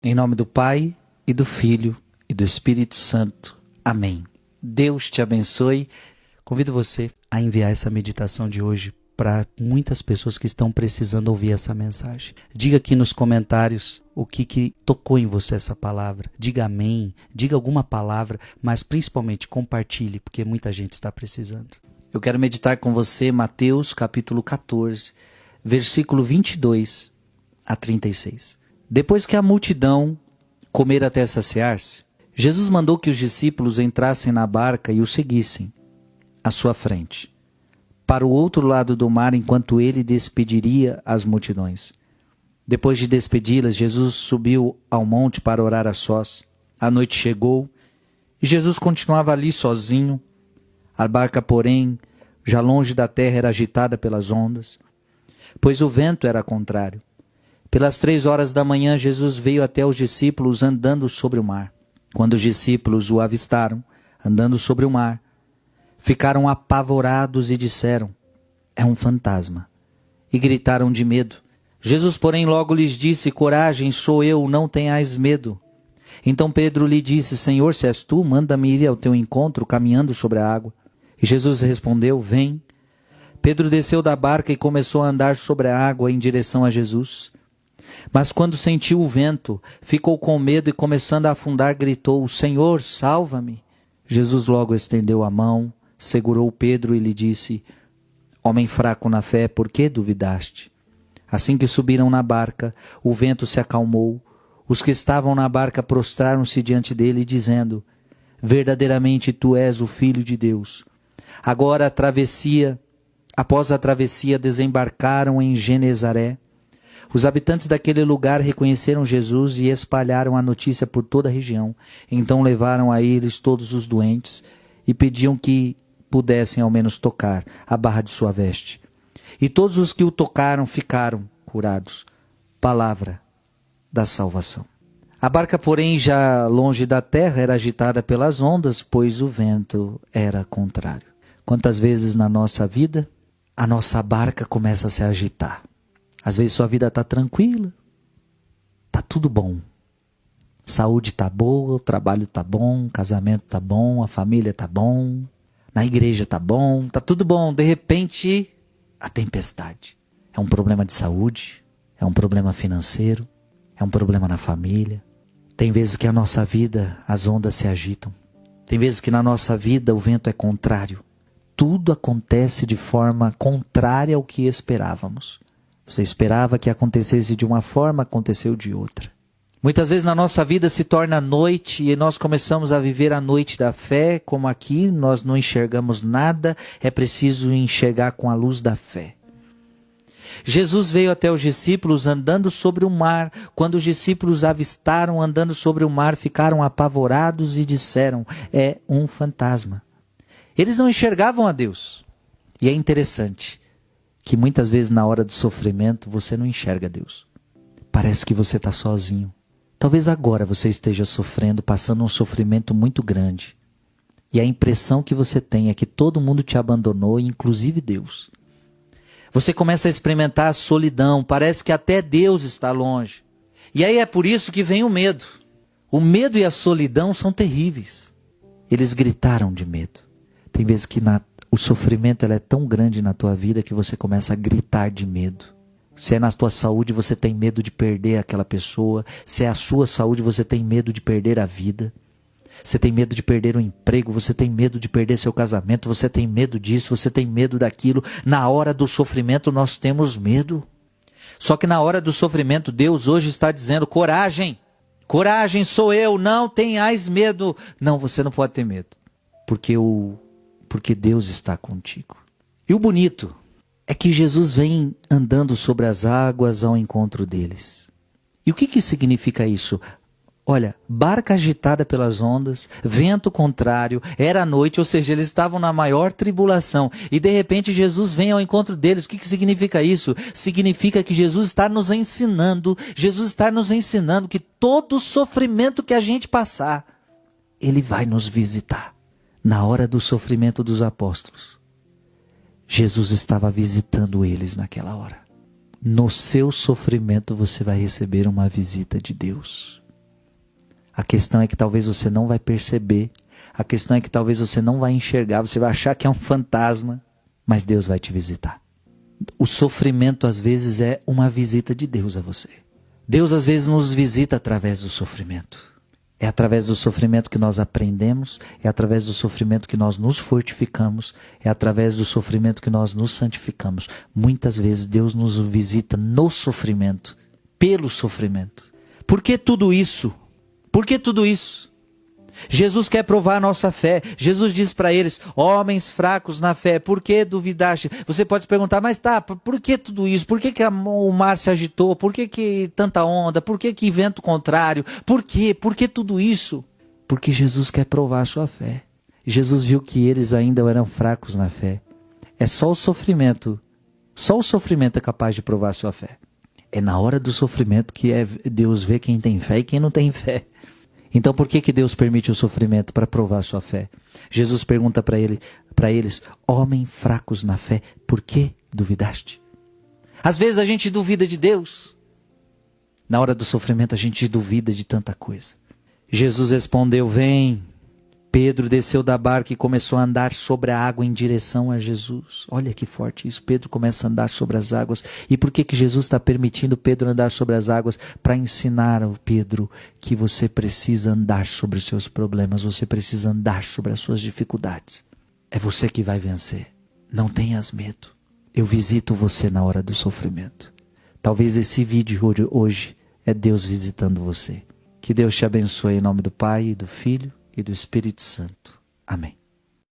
Em nome do Pai, e do Filho, e do Espírito Santo. Amém. Deus te abençoe. Convido você a enviar essa meditação de hoje para muitas pessoas que estão precisando ouvir essa mensagem. Diga aqui nos comentários o que tocou em você essa palavra. Diga amém, diga alguma palavra, mas principalmente compartilhe, porque muita gente está precisando. Eu quero meditar com você Mateus capítulo 14, versículo 22 a 36. Depois que a multidão comer até saciar-se, Jesus mandou que os discípulos entrassem na barca e o seguissem à sua frente, para o outro lado do mar, enquanto ele despediria as multidões. Depois de despedi-las, Jesus subiu ao monte para orar a sós. A noite chegou e Jesus continuava ali sozinho. A barca, porém, já longe da terra, era agitada pelas ondas, pois o vento era contrário. Pelas 3 horas da manhã, Jesus veio até os discípulos andando sobre o mar. Quando os discípulos o avistaram, andando sobre o mar, ficaram apavorados e disseram: é um fantasma. E gritaram de medo. Jesus, porém, logo lhes disse: coragem, sou eu, não tenhais medo. Então Pedro lhe disse: Senhor, se és tu, manda-me ir ao teu encontro, caminhando sobre a água. E Jesus respondeu: vem. Pedro desceu da barca e começou a andar sobre a água em direção a Jesus. Mas quando sentiu o vento, ficou com medo e, começando a afundar, gritou: Senhor, salva-me. Jesus logo estendeu a mão, segurou Pedro e lhe disse: homem fraco na fé, por que duvidaste? Assim que subiram na barca, o vento se acalmou. Os que estavam na barca prostraram-se diante dele, dizendo: verdadeiramente tu és o Filho de Deus. Agora após a travessia, desembarcaram em Genezaré. Os habitantes daquele lugar reconheceram Jesus e espalharam a notícia por toda a região. Então levaram a eles todos os doentes e pediam que pudessem ao menos tocar a barra de sua veste. E todos os que o tocaram ficaram curados. Palavra da salvação. A barca, porém, já longe da terra, era agitada pelas ondas, pois o vento era contrário. Quantas vezes na nossa vida a nossa barca começa a se agitar? Às vezes sua vida está tranquila, está tudo bom. Saúde está boa, o trabalho está bom, o casamento está bom, a família está bom, na igreja está bom, está tudo bom. De repente, a tempestade. É um problema de saúde, é um problema financeiro, é um problema na família. Tem vezes que a nossa vida, as ondas se agitam. Tem vezes que na nossa vida o vento é contrário. Tudo acontece de forma contrária ao que esperávamos. Você esperava que acontecesse de uma forma, aconteceu de outra. Muitas vezes na nossa vida se torna noite e nós começamos a viver a noite da fé, como aqui nós não enxergamos nada, é preciso enxergar com a luz da fé. Jesus veio até os discípulos andando sobre o mar. Quando os discípulos avistaram andando sobre o mar, ficaram apavorados e disseram: é um fantasma. Eles não enxergavam a Deus. E é interessante que muitas vezes na hora do sofrimento você não enxerga Deus. Parece que você está sozinho. Talvez agora você esteja sofrendo, passando um sofrimento muito grande. E a impressão que você tem é que todo mundo te abandonou, inclusive Deus. Você começa a experimentar a solidão, parece que até Deus está longe. E aí é por isso que vem o medo. O medo e a solidão são terríveis. Eles gritaram de medo. Tem vezes que o sofrimento é tão grande na tua vida que você começa a gritar de medo. Se é na tua saúde, você tem medo de perder aquela pessoa. Se é a sua saúde, você tem medo de perder a vida. Você tem medo de perder o emprego, você tem medo de perder seu casamento, você tem medo disso, você tem medo daquilo. Na hora do sofrimento nós temos medo. Só que na hora do sofrimento Deus hoje está dizendo: coragem, coragem, sou eu, não tenhais medo. Não, você não pode ter medo, porque Deus está contigo. E o bonito é que Jesus vem andando sobre as águas ao encontro deles. E o que significa isso? Olha, barca agitada pelas ondas, vento contrário, era noite, ou seja, eles estavam na maior tribulação. E de repente Jesus vem ao encontro deles. O que significa isso? Significa que Jesus está nos ensinando que todo sofrimento que a gente passar, Ele vai nos visitar. Na hora do sofrimento dos apóstolos, Jesus estava visitando eles naquela hora. No seu sofrimento você vai receber uma visita de Deus. A questão é que talvez você não vai perceber. A questão é que talvez você não vai enxergar. Você vai achar que é um fantasma. Mas Deus vai te visitar. O sofrimento às vezes é uma visita de Deus a você. Deus às vezes nos visita através do sofrimento. É através do sofrimento que nós aprendemos, é através do sofrimento que nós nos fortificamos, é através do sofrimento que nós nos santificamos. Muitas vezes Deus nos visita no sofrimento, pelo sofrimento. Por que tudo isso? Por que tudo isso? Jesus quer provar a nossa fé. Jesus diz para eles, homens fracos na fé, por que duvidaste? Você pode se perguntar, mas tá, por que tudo isso? Por que o mar se agitou? Por que tanta onda? Por que vento contrário? Por quê? Por que tudo isso? Porque Jesus quer provar a sua fé. Jesus viu que eles ainda eram fracos na fé. É só o sofrimento é capaz de provar a sua fé. É na hora do sofrimento que Deus vê quem tem fé e quem não tem fé. Então por que Deus permite o sofrimento? Para provar a sua fé. Jesus pergunta para eles, homens fracos na fé, por que duvidaste? Às vezes a gente duvida de Deus. Na hora do sofrimento a gente duvida de tanta coisa. Jesus respondeu, vem. Pedro desceu da barca e começou a andar sobre a água em direção a Jesus. Olha que forte isso. Pedro começa a andar sobre as águas. E por que Jesus está permitindo Pedro andar sobre as águas? Para ensinar ao Pedro que você precisa andar sobre os seus problemas. Você precisa andar sobre as suas dificuldades. É você que vai vencer. Não tenhas medo. Eu visito você na hora do sofrimento. Talvez esse vídeo hoje é Deus visitando você. Que Deus te abençoe em nome do Pai, e do Filho e do Espírito Santo. Amém.